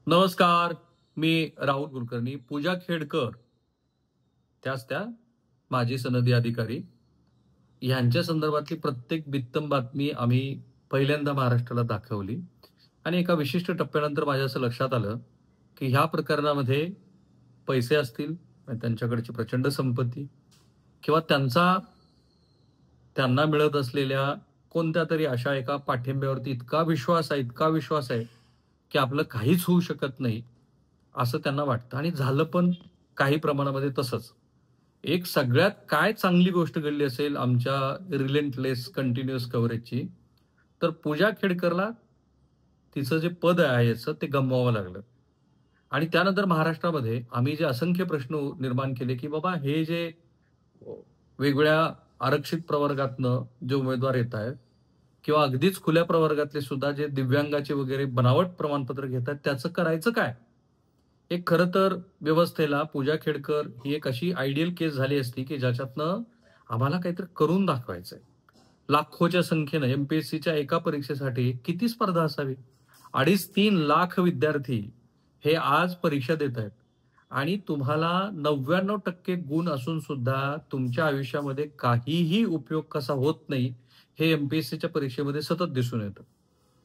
नमस्कार. मी राहुल कुलकर्णी. पूजा खेडकर, त्याच त्या माजी सनदी अधिकारी ह्यांच्या संदर्भातली प्रत्येक बित्तम बातमी आम्ही पहिल्यांदा महाराष्ट्राला दाखवली आणि एका विशिष्ट टप्प्यानंतर माझ्या असं लक्षात आलं, की ह्या प्रकरणामध्ये पैसे असतील, त्यांच्याकडची प्रचंड संपत्ती किंवा त्यांना मिळत असलेल्या कोणत्यातरी अशा एका पाठिंब्यावरती इतका विश्वास आहे, की आपलं काहीच होऊ शकत नाही, असं त्यांना वाटतं आणि झालं पण काही प्रमाणामध्ये तसंच. एक सगळ्यात काय चांगली गोष्ट घडली असेल आमच्या रिलेंटलेस कंटिन्युअस कव्हरेजची, तर पूजा खेडकरला तिचं जे पद आहे याचं ते गमवावं लागलं. आणि त्यानंतर महाराष्ट्रामध्ये आम्ही जे असंख्य प्रश्न निर्माण केले, की बाबा हे जे अ, वेगवेगळ्या आरक्षित प्रवर्गातनं जे उमेदवार येत आहेत किंवा अगदीच खुल्या प्रवर्गातले सुद्धा जे दिव्यांगाचे वगैरे बनावट प्रमाणपत्र घेतात, त्याचं करायचं काय? एक खरं तर व्यवस्थेला पूजा खेडकर ही एक अशी आयडियल केस झाली असती, की ज्याच्यातनं आम्हाला काहीतरी करून दाखवायचंय. लाखोच्या संख्येनं एम-पी-एस-सीच्या एका परीक्षेसाठी किती स्पर्धा असावी? 2.5-3 लाख विद्यार्थी हे आज परीक्षा देत आहेत आणि तुम्हाला 99% गुण असून सुद्धा तुमच्या आयुष्यामध्ये काहीही उपयोग कसा होत नाही, हे एम-पी-एस-सीच्या परीक्षेमध्ये सतत दिसून येतं.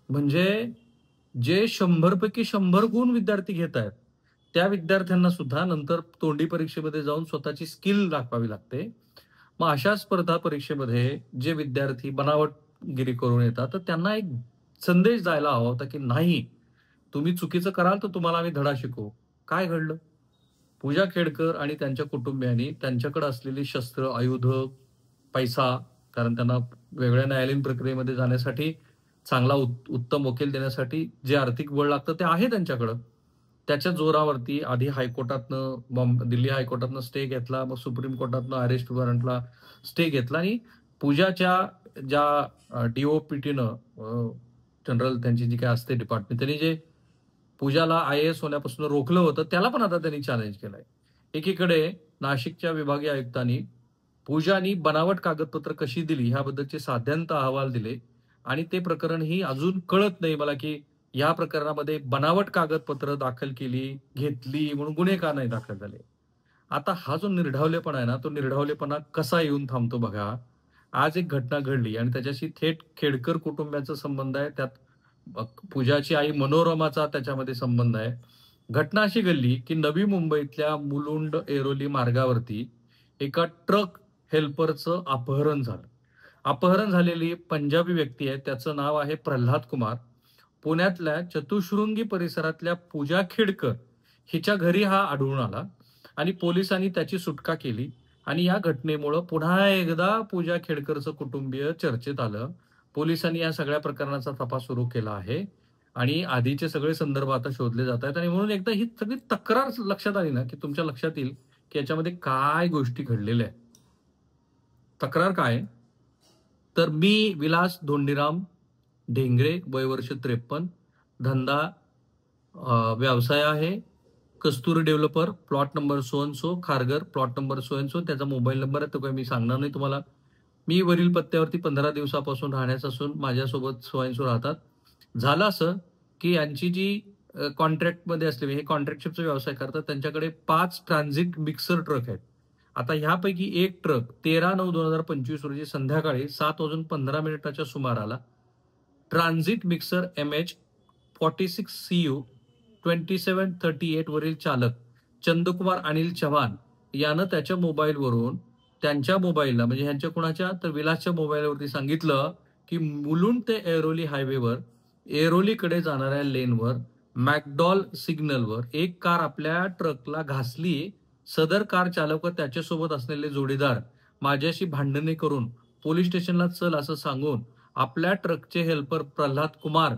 म्हणजे जे 100 पैकी 100 गुण विद्यार्थी घेत आहेत, त्या विद्यार्थ्यांना सुद्धा नंतर तोंडी परीक्षेमध्ये जाऊन स्वतःची स्किल दाखवावी लागते. मग अशा स्पर्धा परीक्षेमध्ये जे विद्यार्थी बनावटगिरी करून येतात, तर त्यांना एक संदेश जायला हवा होता, की नाही, तुम्ही चुकीचं कराल तर तुम्हाला आम्ही धडा शिकवू. काय घडलं? पूजा खेडकर आणि त्यांच्या कुटुंबियांनी त्यांच्याकडे असलेली शस्त्र, आयुधं, पैसा, कारण त्यांना वेगळ्या न्यायालयीन प्रक्रियेमध्ये जाण्यासाठी चांगला उत्तम वकील देण्यासाठी जे आर्थिक बळ लागतं ते आहे त्यांच्याकडं. त्याच्या जोरावरती आधी हायकोर्टातनं दिल्ली हायकोर्टातनं स्टे घेतला, मग सुप्रीम कोर्टातनं अरेस्ट वॉरंटला स्टे घेतला आणि पूजाच्या ज्या डी-ओ-पी-टीनं जनरल त्यांची जी काही असते डिपार्टमेंट, त्यांनी जे पूजाला आय-ए-एस होण्यापासून रोखलं होतं, त्याला पण आता त्यांनी चॅलेंज केलंय. एकीकडे नाशिकच्या विभागीय आयुक्तांनी पूजानी बनावट कागदपत्र कशी दिली ह्याबद्दलचे साध्यांत अहवाल दिले आणि ते प्रकरणही अजून कळत नाही मला, की या प्रकरणामध्ये बनावट कागदपत्र दाखल केली, घेतली म्हणून गुन्हे का नाही दाखल झाले. आता हा जो निर्ढावलेपणा आहे ना, तो निर्ढावलेपणा कसा येऊन थांबतो बघा. आज एक घटना घडली आणि त्याच्याशी थेट खेडकर कुटुंबाचा संबंध आहे. त्यात अ, पूजाची आई मनोरमाचा त्याच्यामध्ये संबंध आहे. घटना अशी घडली, की नवी मुंबईतल्या मुलुंड ऐरोली मार्गावरती एका ट्रक हेल्परचं अपहरण झालं. अपहरण झालेली पंजाबी व्यक्ती आहे. त्याचं नाव आहे प्रल्हाद कुमार. पुण्यातल्या चतुश्रुंगी परिसरातल्या पूजा खेडकर हिच्या घरी हा आढळून आला आणि पोलिसांनी त्याची सुटका केली आणि या घटनेमुळं पुन्हा एकदा पूजा खेडकरचं कुटुंबीय चर्चेत आलं. पोलिसांनी या सगळ्या प्रकरणाचा तपास सुरू केला आहे आणि आधीचे सगळे संदर्भ आता शोधले जात आहेत आणि म्हणून एकदा ही सगळी तक्रार लक्षात आली ना, की तुमच्या लक्षात येईल, की याच्यामध्ये काय गोष्टी घडलेल्या आहेत. तक्रार काय आहे? तर मी विलास धोंडीराम ढेंगरे, वय वर्ष 53, धंदा व्यवसाय आहे. Kasturi developer, plot number so and so, Kharghar, plot number so and so. त्याचा मोबाईल नंबर आहे, तो काही मी सांगणार नाही तुम्हाला. मी वरील पत्त्यावरती 15 दिवसापासून राहण्यास असून माझ्यासोबत सो अँड सो राहतात. झालं असं, की यांची जी कॉन्ट्रॅक्टमध्ये असलेली, हे कॉन्ट्रॅक्टशिपचा व्यवसाय करतात. त्यांच्याकडे 5 ट्रान्झिट मिक्सर ट्रक आहेत. आता ह्यापैकी एक ट्रक 13/9/2025 रोजी संध्याकाळी 7:15 सुमाराला ट्रान्झिट मिक्सर MH46CU 2738 वरील चालक चंदकुमार अनिल चव्हाण यानं त्याच्या मोबाईलवरून त्यांच्या मोबाईलला, म्हणजे ह्यांच्या कुणाच्या, तर विलासच्या मोबाईलवरती सांगितलं, की मुलुंड ते ऐरोली हायवेवर ऐरोलीकडे जाणाऱ्या लेनवर मॅकडॉल सिग्नलवर एक कार आपल्या ट्रकला घासली. सदर कार चालक व त्याच्यासोबत असलेले जोडीदार माझ्याशी भांडणे करून पोलीस स्टेशनला चल असं सांगून आपल्या ट्रकचे हेल्पर प्रल्हाद कुमार,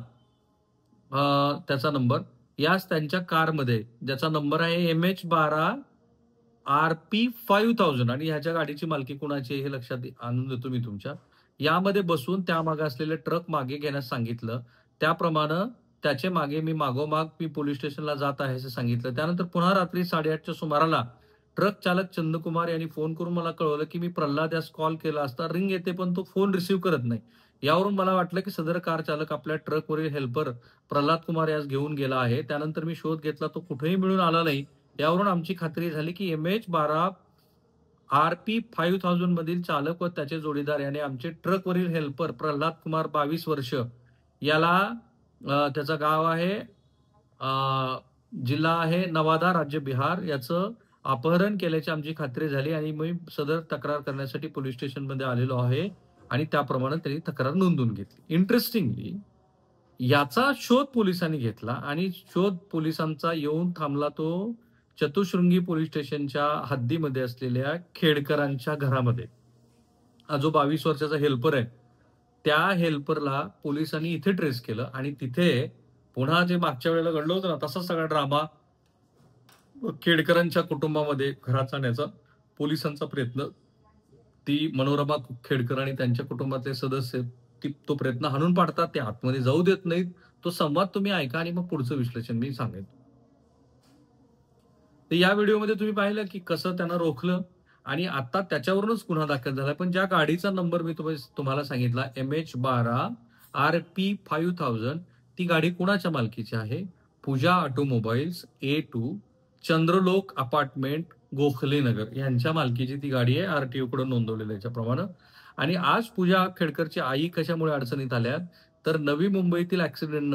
त्याचा नंबर, याच त्यांच्या कारमध्ये, ज्याचा नंबर आहे MH12 RP5000 आणि ह्याच्या गाडीची मालकी कुणाची आहे हे लक्षात आणून देतो मी तुमच्या. यामध्ये बसून त्यामागे असलेले ट्रक मागे घेण्यास सांगितलं. त्याप्रमाणे त्याचे मागे मी मागोमाग मी पोलीस स्टेशनला जात आहे असं सांगितलं. त्यानंतर पुन्हा रात्री 8:30च्या सुमाराला ट्रक चालक चंदकुमार यांनी फोन करून मला कळवलं, की मी प्रल्हाद यास कॉल केला असता रिंग येते पण तो फोन रिसीव्ह करत नाही. यावरून मला वाटलं की सदर कार चालक आपल्या ट्रकवरील हेल्पर प्रल्हाद कुमार यास घेऊन गेला आहे. त्यानंतर मी शोध घेतला, तो कुठेही मिळून आला नाही. यावरून आमची खात्री झाली की MH12 RP5000 मधील चालक व त्याचे जोडीदार याने आमचे ट्रकवरील हेल्पर प्रल्हाद कुमार 22 वर्ष याला त्याचं गाव आहे जिल्हा आहे नवादा, राज्य बिहार याचं अपहरण केल्याची आमची खात्री झाली आणि मी सदर तक्रार करण्यासाठी पोलीस स्टेशनमध्ये आलेलो आहे आणि त्याप्रमाणे त्यांनी तक्रार नोंदवून घेतली. इंटरेस्टिंगली याचा शोध पोलिसांनी घेतला आणि शोध पोलिसांचा येऊन थांबला तो चतुशृंगी पोलीस स्टेशनच्या हद्दीमध्ये असलेल्या खेडकरांच्या घरामध्ये. हा जो 22 वर्षाचा हेल्पर आहे, त्या हेल्परला पोलिसांनी इथे ट्रेस केलं आणि तिथे पुन्हा जे मागच्या वेळेला घडलं होतं ना, तसाच सगळा ड्रामा खेडकरांच्या कुटुंबामध्ये घरात आणण्याचा पोलिसांचा प्रयत्न. ती मनोरमा खेडकर आणि त्यांच्या कुटुंबातले सदस्य तो प्रयत्न हाणून पाडतात. ते आतमध्ये जाऊ देत नाहीत. तो संवाद तुम्ही ऐका आणि मग पुढचं विश्लेषण मी सांगेन. तर या व्हिडिओमध्ये तुम्ही पाहिलं की कसं त्यांना रोखलं आणि आता त्याच्यावरूनच गुन्हा दाखल झाला. पण ज्या गाडीचा नंबर मी तुम्हाला सांगितला MH12 RP5000 ती गाडी कुणाच्या मालकीची आहे? पूजा ऑटोमोबाईल्स A2 चंद्रलोक अपार्टमेंट गोखले नगर यांच्या मालकीची ती गाडी आहे. RTO कडे नोंदवलेल्या याच्याप्रमाणे. आणि आज पूजा खेडकरची आई कशामुळे अडचणीत आल्या तर नवी मुंबईतील ऍक्सिडेंट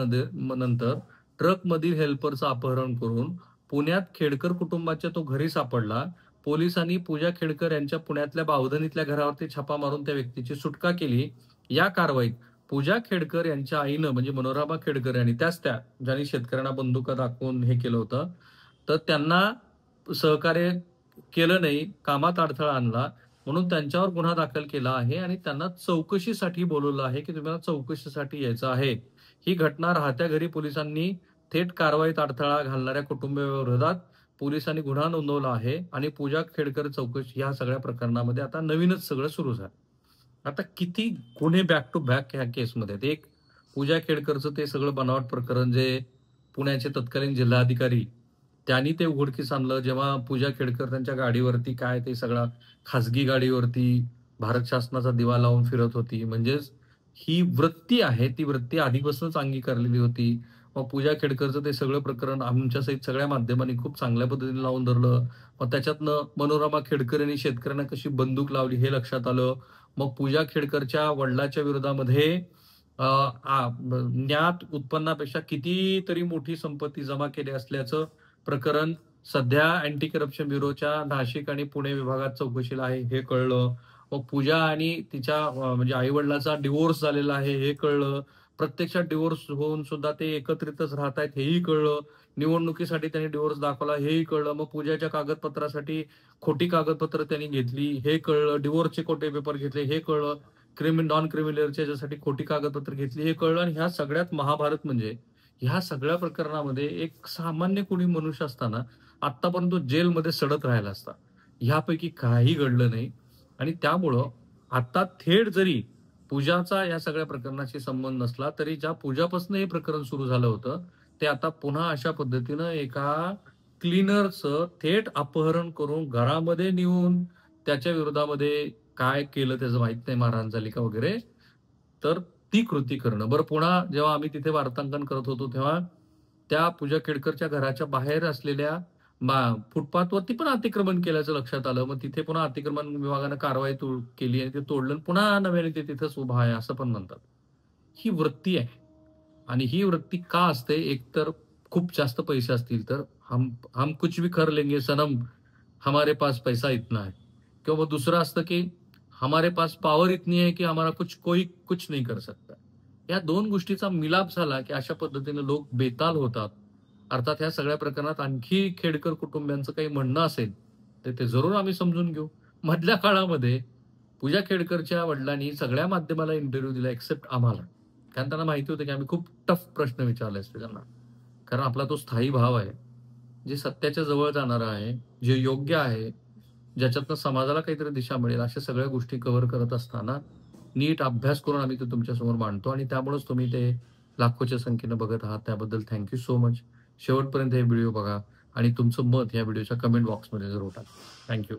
नंतर ट्रकमधील हेल्परचं अपहरण करून पुण्यात खेडकर कुटुंबाच्या तो घरी सापडला. पोलिसांनी पूजा खेडकर यांच्या पुण्यातल्या बावधनीतल्या घरावरती छापा मारून त्या व्यक्तीची सुटका केली. या कारवाईत पूजा खेडकर यांच्या आईनं म्हणजे मनोरमा खेडकर यांनी त्या ज्यांनी शेतकऱ्यांना बंदुका दाखवून हे केलं होतं, तर त्यांना सहकार्य केलं नाही, कामात अडथळा आणला म्हणून त्यांच्यावर गुन्हा दाखल केला आहे आणि त्यांना चौकशीसाठी बोलवलं आहे की तुम्हाला चौकशीसाठी यायचं आहे. ही घटना राहत्या घरी पोलिसांनी थेट कारवाईत अडथळा घालणाऱ्या कुटुंबियांविरोधात पोलिसांनी गुन्हा नोंदवला आहे आणि पूजा खेडकर चौकशी या सगळ्या प्रकरणामध्ये आता नवीनच सगळं सुरू झालं. आता किती गुन्हे बॅक टू बॅक ह्या केसमध्ये. एक पूजा खेडकरचं ते सगळं बनावट प्रकरण जे पुण्याचे तत्कालीन जिल्हाधिकारी त्यांनी ते उघडकीस आणलं जेव्हा पूजा खेडकर त्यांच्या गाडीवरती काय ते सगळा खासगी गाडीवरती भारत शासनाचा दिवा लावून फिरत होती. म्हणजेच ही वृत्ती आहे ती वृत्ती आधीपासूनच अंगीकारलेली होती. मग पूजा खेडकरचं ते सगळं प्रकरण आमच्या सहित सगळ्या माध्यमांनी खूप चांगल्या पद्धतीने लावून धरलं. मग त्याच्यातनं मनोरमा खेडकर यांनी शेतकऱ्यांना कशी बंदूक लावली हे लक्षात आलं. मग पूजा खेडकरच्या वडिलाच्या विरोधामध्ये ज्ञात उत्पन्नापेक्षा कितीतरी मोठी संपत्ती जमा केली असल्याचं प्रकरण सध्या अँटी करप्शन ब्युरोच्या नाशिक आणि पुणे विभागात चौकशीला आहे हे कळलं. मग पूजा आणि तिच्या म्हणजे आई वडिलांचा डिवोर्स झालेला आहे हे कळलं. प्रत्यक्षात डिवोर्स होऊन सुद्धा ते एकत्रितच राहत आहेत हेही कळलं. निवडणुकीसाठी त्यांनी डिवोर्स दाखवला हेही कळलं. मग पूजाच्या कागदपत्रासाठी खोटी कागदपत्र त्यांनी घेतली हे कळलं. डिवोर्सचे खोटे पेपर घेतले हे कळलं. नॉन क्रिमिनलच्या याच्यासाठी खोटी कागदपत्र घेतली हे कळलं. आणि ह्या सगळ्यात महाभारत म्हणजे ह्या सगळ्या प्रकरणामध्ये एक सामान्य कोणी मनुष्य असताना आतापर्यंत जेलमध्ये सडत राहिला असता. ह्यापैकी काही घडलं नाही आणि त्यामुळं आता थेट जरी पूजाचा या सगळ्या प्रकरणाशी संबंध नसला तरी ज्या पूजापासून हे प्रकरण सुरू झालं होतं ते आता पुन्हा अशा पद्धतीनं एका क्लीनरचं थेट अपहरण करून घरामध्ये नेऊन त्याच्या विरोधामध्ये काय केलं त्याचं माहित नाही, मारहाण झाली का वगैरे, तर ती कृती करणं. बरं पुन्हा जेव्हा आम्ही तिथे वार्तांकन करत होतो तेव्हा त्या पूजा खेडकरच्या घराच्या बाहेर असलेल्या फुटपाथवरती पण अतिक्रमण केल्याचं लक्षात आलं. मग तिथे पुन्हा अतिक्रमण विभागानं कारवाई केली आणि ते तोडलं पुन्हा नव्याने ते तिथंच उभा आहे असं पण म्हणतात. ही वृत्ती आहे आणि ही वृत्ती का असते? एकतर खूप जास्त पैसे असतील तर हम कुछ भी कर लेंगे सनम, हमारे पास पैसा इतना है. किंवा मग दुसरं असतं की हमारे पास पावर इतनी है की हमारा कोई कुछ नहीं कर सकता. या दोन गोष्टीचा मिलाप झाला की अशा पद्धतीने लोक बेताल होतात. अर्थात ह्या सगळ्या प्रकरणात आणखी खेडकर कुटुंबियांचं काही म्हणणं असेल तर ते जरूर आम्ही समजून घेऊ. मधल्या काळामध्ये पूजा खेडकरच्या वडिलांनी सगळ्या माध्यमाला इंटरव्ह्यू दिला एक्सेप्ट आम्हाला. कारण त्यांना माहिती होतं की आम्ही खूप टफ प्रश्न विचारले असते त्यांना. कारण आपला तो स्थायी भाव आहे, जे सत्याच्या जवळ जाणारा आहे, जे योग्य आहे, ज्याच्यातनं समाजाला काहीतरी दिशा मिळेल अशा सगळ्या गोष्टी कव्हर करत असताना नीट अभ्यास करून आम्ही ते तुमच्यासमोर मांडतो आणि त्यामुळेच तुम्ही ते लाखोच्या संख्येनं बघत आहात. त्याबद्दल थँक्यू सो मच. शेवटपर्यंत हे व्हिडिओ बघा आणि तुमचं मत या व्हिडिओच्या कमेंट बॉक्समध्ये जरूर टाका. थँक्यू.